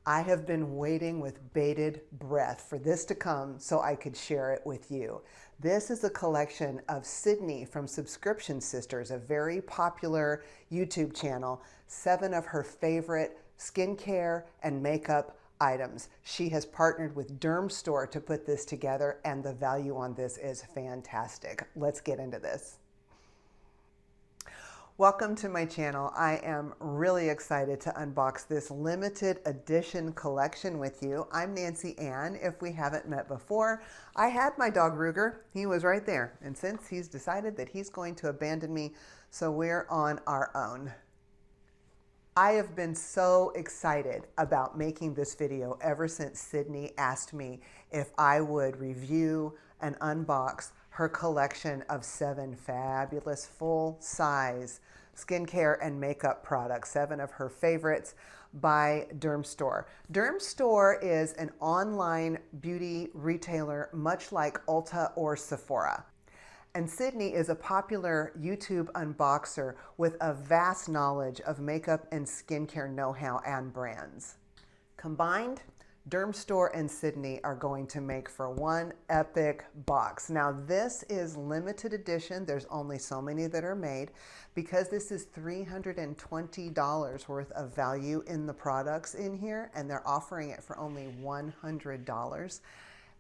I have been waiting with bated breath for this to come so I could share it with you. This is a collection of Sydney from Subscription Sisters, a very popular YouTube channel, 7 of her favorite skincare and makeup items. She has partnered with Dermstore to put this together, and the value on this is fantastic. Let's get into this. Welcome to my channel. I am really excited to unbox this limited edition collection with you. I'm Nancy Ann. If we haven't met before, I had my dog Ruger. He was right there. And since he's decided that he's going to abandon me, so we're on our own. I have been so excited about making this video ever since Sydney asked me if I would review and unbox her collection of 7 fabulous full-size skincare and makeup products, 7 of her favorites by Dermstore. Dermstore is an online beauty retailer much like Ulta or Sephora. And Sydney is a popular YouTube unboxer with a vast knowledge of makeup and skincare know-how and brands. Combined, Dermstore and Sydney are going to make for one epic box. Now this is limited edition. There's only so many that are made. Because this is $320 worth of value in the products in here, and they're offering it for only $100.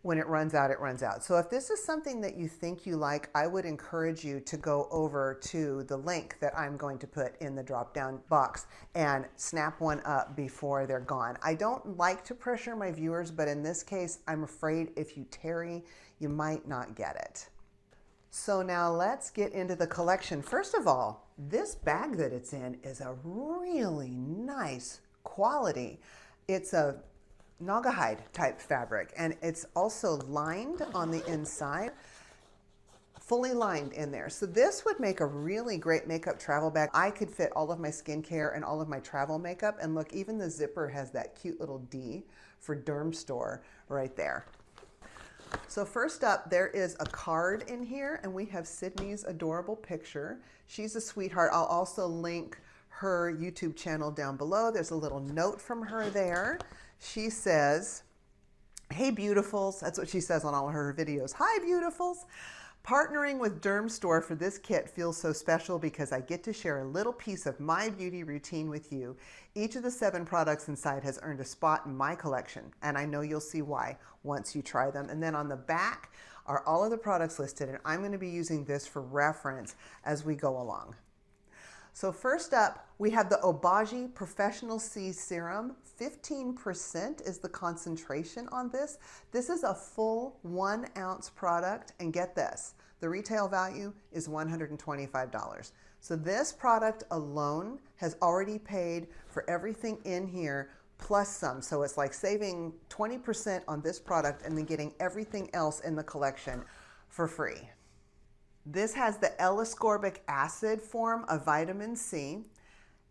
When it runs out, it runs out. So if this is something that you think you like, I would encourage you to go over to the link that I'm going to put in the drop-down box and snap one up before they're gone. I don't like to pressure my viewers, but in this case, I'm afraid if you tarry, you might not get it. So now let's get into the collection. First of all, this bag that it's in is a really nice quality. It's a Naugahyde type fabric, and it's also lined on the inside, fully lined in there. So this would make a really great makeup travel bag. I could fit all of my skincare and all of my travel makeup, and look, even the zipper has that cute little D for Dermstore right there. So first up, there is a card in here, and we have Sydney's adorable picture. She's a sweetheart. I'll also link her YouTube channel down below. There's a little note from her there. She says, "Hey beautifuls," that's what she says on all of her videos. "Hi beautifuls. Partnering with Dermstore for this kit feels so special because I get to share a little piece of my beauty routine with you. Each of the 7 products inside has earned a spot in my collection, and I know you'll see why once you try them." And then on the back are all of the products listed, and I'm going to be using this for reference as we go along. So first up, we have the Obagi Professional C Serum. 15% is the concentration on this. This is a full 1 ounce product, and get this, the retail value is $125. So this product alone has already paid for everything in here plus some. So it's like saving 20% on this product and then getting everything else in the collection for free. This has the L-ascorbic acid form of vitamin C,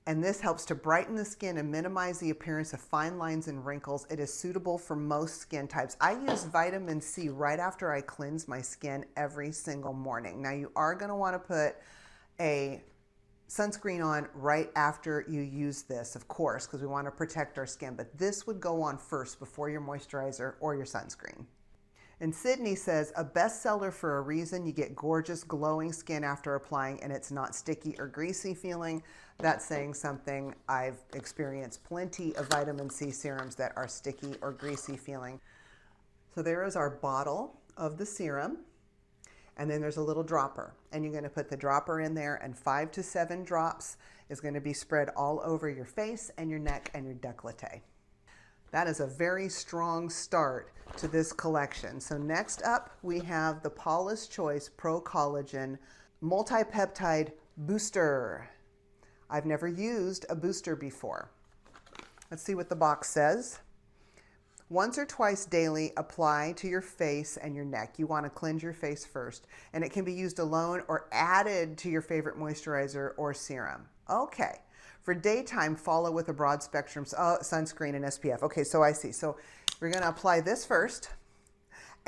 and this helps to brighten the skin and minimize the appearance of fine lines and wrinkles. It is suitable for most skin types. I use vitamin C right after I cleanse my skin every single morning. Now you are going to want to put a sunscreen on right after you use this, of course, because we want to protect our skin, but this would go on first before your moisturizer or your sunscreen. And Sydney says, "A bestseller for a reason. You get gorgeous glowing skin after applying, and it's not sticky or greasy feeling." That's saying something. I've experienced plenty of vitamin C serums that are sticky or greasy feeling. So there is our bottle of the serum, and then there's a little dropper, and you're going to put the dropper in there, and 5 to 7 drops is going to be spread all over your face and your neck and your décolleté. That is a very strong start to this collection. So next up, we have the Paula'schoice Pro-Collagen Multi-Peptide Booster. I've never used a booster before. Let's see what the box says. "Once or twice daily, apply to your face and your neck." You want to cleanse your face first, and it can be used alone or added to your favorite moisturizer or serum. Okay. For daytime, follow with a broad spectrum sunscreen and SPF. Okay, so I see. So we're going to apply this first,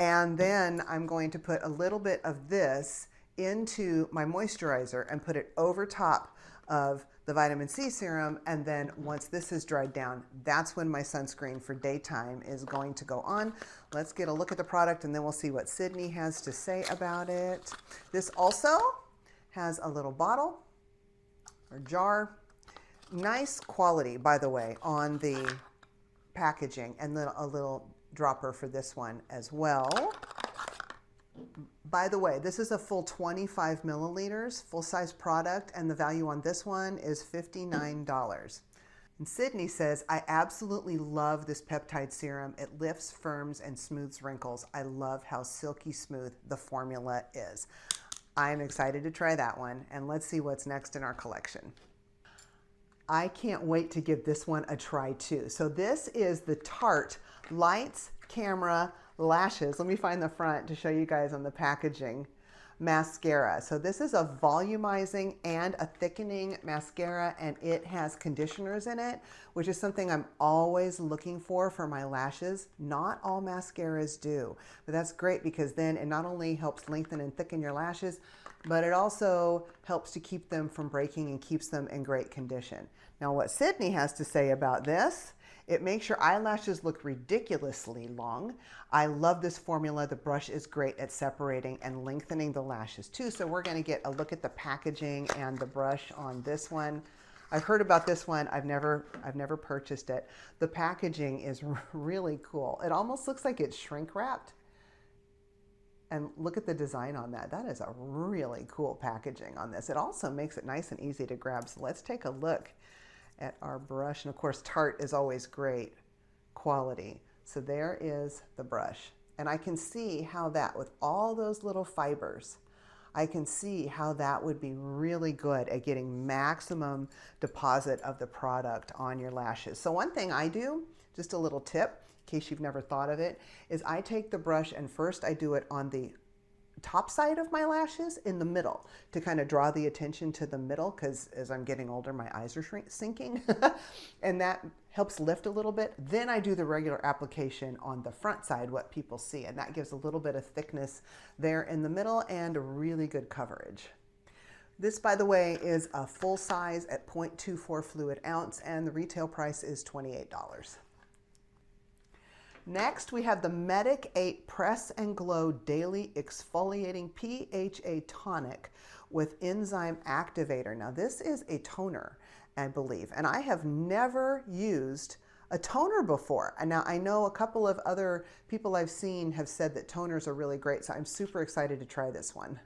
and then I'm going to put a little bit of this into my moisturizer and put it over top of the vitamin C serum, and then once this is dried down, that's when my sunscreen for daytime is going to go on. Let's get a look at the product and then we'll see what Sydney has to say about it. This also has a little bottle or jar. Nice quality, by the way, on the packaging, and then a little dropper for this one as well. By the way, this is a full 25 milliliters, full-size product, and the value on this one is $59. And Sydney says, I absolutely love this peptide serum. It lifts, firms, and smooths wrinkles. I love how silky smooth the formula is. I'm excited to try that one, and let's see what's next in our collection. I can't wait to give this one a try too. So this is the Tarte Lights, Camera, Lashes. Let me find the front to show you guys on the packaging. Mascara. So this is a volumizing and a thickening mascara, and it has conditioners in it, which is something I'm always looking for my lashes. Not all mascaras do, but that's great because then it not only helps lengthen and thicken your lashes, but it also helps to keep them from breaking and keeps them in great condition. Now what Sydney has to say about this: it makes your eyelashes look ridiculously long. I love this formula. The brush is great at separating and lengthening the lashes too. So we're going to get a look at the packaging and the brush on this one. I've heard about this one. I've never purchased it. The packaging is really cool. It almost looks like it's shrink wrapped. And look at the design on that. That is a really cool packaging on this. It also makes it nice and easy to grab. So let's take a look at our brush. And of course, Tarte is always great quality. So there is the brush. And I can see how that, with all those little fibers, I can see how that would be really good at getting maximum deposit of the product on your lashes. So one thing I do, just a little tip, in case you've never thought of it, is I take the brush and first I do it on the top side of my lashes in the middle to kind of draw the attention to the middle, because as I'm getting older my eyes are sinking and that helps lift a little bit. Then I do the regular application on the front side, what people see, and that gives a little bit of thickness there in the middle and really good coverage. This, by the way, is a full size at 0.24 fluid ounce, and the retail price is $28. Next, we have the Medic 8 Press and Glow Daily Exfoliating PHA Tonic with Enzyme Activator. Now, this is a toner, I believe, and I have never used a toner before. And now I know a couple of other people I've seen have said that toners are really great, so I'm super excited to try this one.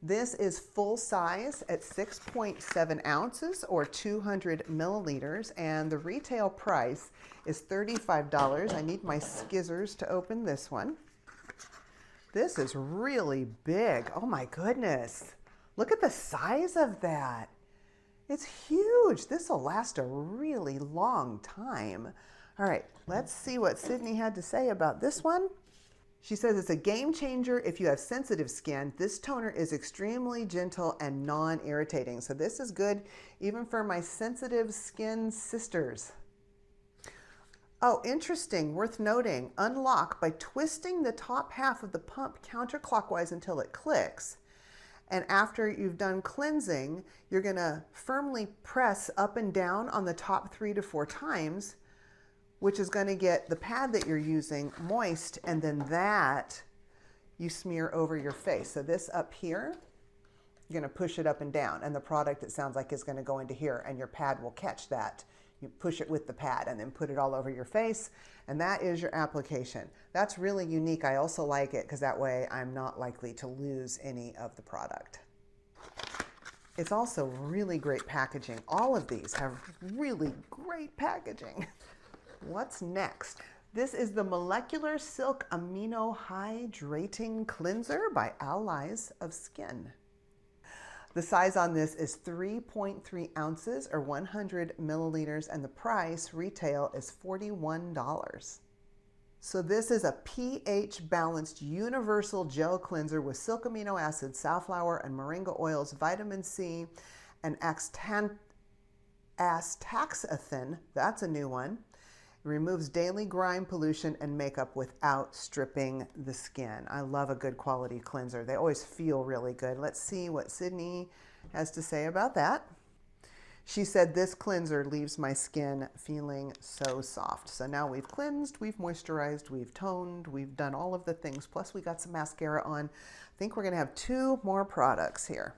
This is full size at 6.7 ounces or 200 milliliters, and the retail price is $35. I need my skizzers to open this one. This is really big. Oh my goodness. Look at the size of that. It's huge. This will last a really long time. All right, let's see what Sydney had to say about this one. She says it's a game changer if you have sensitive skin. This toner is extremely gentle and non-irritating. So this is good even for my sensitive skin sisters. Oh, interesting, worth noting. Unlock by twisting the top half of the pump counterclockwise until it clicks. And after you've done cleansing, you're gonna firmly press up and down on the top 3 to 4 times, which is going to get the pad that you're using moist, and then that you smear over your face. So this up here, you're going to push it up and down, and the product, it sounds like, is going to go into here, and your pad will catch that. You push it with the pad and then put it all over your face, and that is your application. That's really unique. I also like it because that way I'm not likely to lose any of the product. It's also really great packaging. All of these have really great packaging. What's next? This is the Molecular Silk Amino Hydrating Cleanser by Allies of Skin. The size on this is 3.3 ounces or 100 milliliters, and the price retail is $41. So this is a pH balanced universal gel cleanser with silk amino acids, safflower and moringa oils, vitamin C, and astaxanthin. That's a new one. It removes daily grime, pollution, and makeup without stripping the skin. I love a good quality cleanser. They always feel really good. Let's see what Sydney has to say about that. She said, this cleanser leaves my skin feeling so soft. So now we've cleansed, we've moisturized, we've toned, we've done all of the things. Plus we got some mascara on. I think we're gonna have 2 more products here.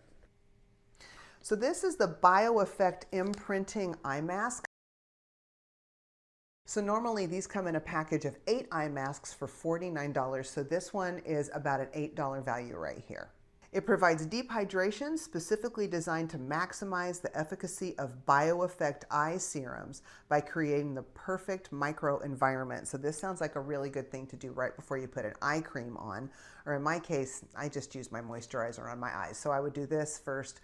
So this is the BIOEFFECT Imprinting Eye Mask. So normally these come in a package of 8 eye masks for $49. So this one is about an $8 value right here. It provides deep hydration specifically designed to maximize the efficacy of BIOEFFECT eye serums by creating the perfect microenvironment. So this sounds like a really good thing to do right before you put an eye cream on. Or in my case, I just use my moisturizer on my eyes. So I would do this first,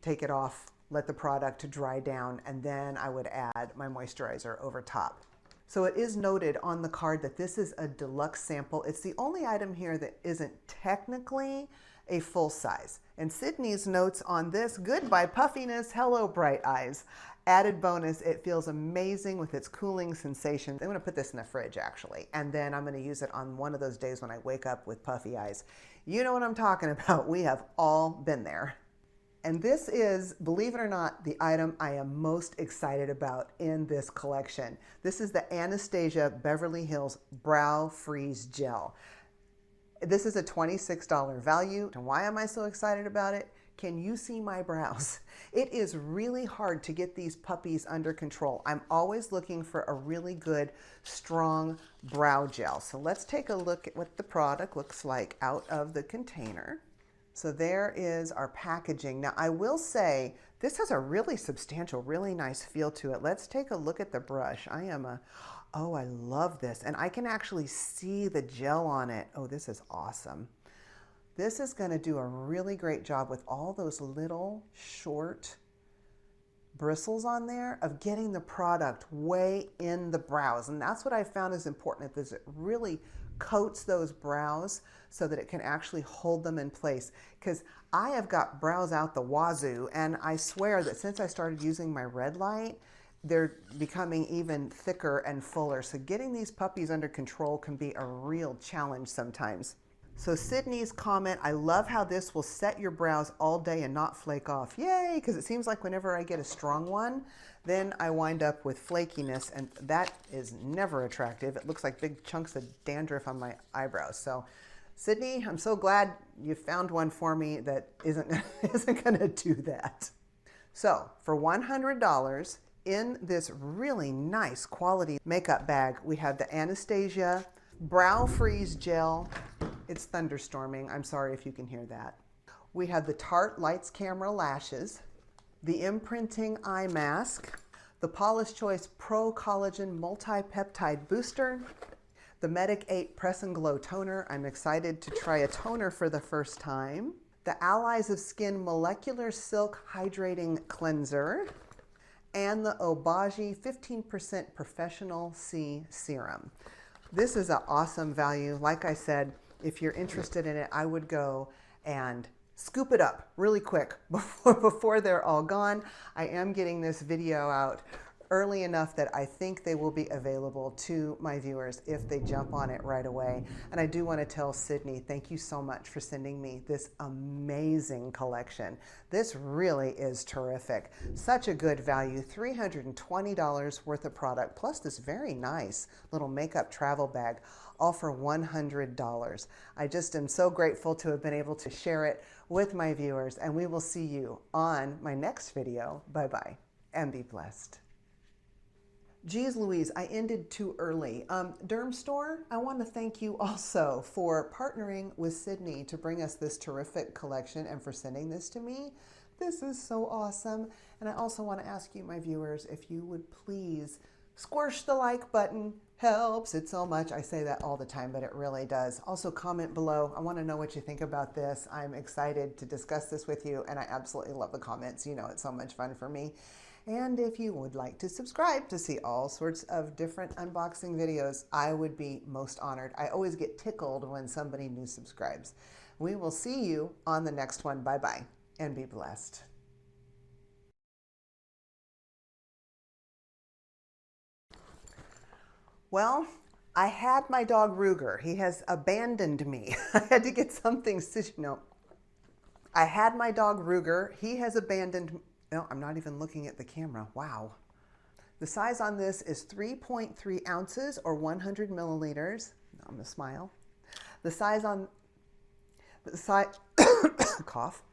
take it off, let the product dry down, and then I would add my moisturizer over top. So it is noted on the card that this is a deluxe sample. It's the only item here that isn't technically a full size. And Sydney's notes on this: goodbye puffiness, hello bright eyes. Added bonus, it feels amazing with its cooling sensation. I'm gonna put this in the fridge actually, and then I'm gonna use it on one of those days when I wake up with puffy eyes. You know what I'm talking about. We have all been there. And this is, believe it or not, the item I am most excited about in this collection. This is the Anastasia Beverly Hills Brow Freeze Gel. This is a $26 value. And why am I so excited about it? Can you see my brows? It is really hard to get these puppies under control. I'm always looking for a really good, strong brow gel. So let's take a look at what the product looks like out of the container. So there is our packaging. Now I will say this has a really substantial, really nice feel to it. Let's take a look at the brush. Oh, I love this. And I can actually see the gel on it. Oh, this is awesome. This is gonna do a really great job with all those little short bristles on there of getting the product way in the brows. And that's what I found is important, is it really coats those brows so that it can actually hold them in place. Because I have got brows out the wazoo, and I swear that since I started using my red light, they're becoming even thicker and fuller. So getting these puppies under control can be a real challenge sometimes. So Sydney's comment, I love how this will set your brows all day and not flake off. Yay, because it seems like whenever I get a strong one, then I wind up with flakiness, and that is never attractive. It looks like big chunks of dandruff on my eyebrows. So Sydney, I'm so glad you found one for me that isn't gonna do that. So for $100, in this really nice quality makeup bag, we have the Anastasia Brow Freeze Gel. It's thunderstorming. I'm sorry if you can hear that. We have the Tarte Lights Camera Lashes, the Imprinting Eye Mask, the Paula'schoice Pro-Collagen Multi-Peptide Booster, the Medic 8 Press and Glow Toner. I'm excited to try a toner for the first time. The Allies of Skin Molecular Silk Hydrating Cleanser, and the Obagi 15% Professional C Serum. This is an awesome value. Like I said, if you're interested in it, I would go and scoop it up really quick before they're all gone. I am getting this video out early enough that I think they will be available to my viewers if they jump on it right away. And I do want to tell Sydney, thank you so much for sending me this amazing collection. This really is terrific. Such a good value, $320 worth of product, plus this very nice little makeup travel bag, all for $100. I just am so grateful to have been able to share it with my viewers, and we will see you on my next video. Bye-bye, and be blessed. Geez Louise, I ended too early. Dermstore, I want to thank you also for partnering with Sydney to bring us this terrific collection and for sending this to me. This is so awesome. And I also want to ask you, my viewers, if you would please squish the like button. Helps it so much. I say that all the time, but it really does. Also comment below. I want to know what you think about this. I'm excited to discuss this with you, and I absolutely love the comments. You know, it's so much fun for me. And if you would like to subscribe to see all sorts of different unboxing videos, I would be most honored. I always get tickled when somebody new subscribes. We will see you on the next one. Bye-bye, and be blessed. Well, I had my dog Ruger. He has abandoned me. I had to get something, I had my dog Ruger. He has abandoned No, I'm not even looking at the camera. Wow. The size on this is 3.3 ounces or 100 milliliters. I'm gonna smile. The size on the size cough.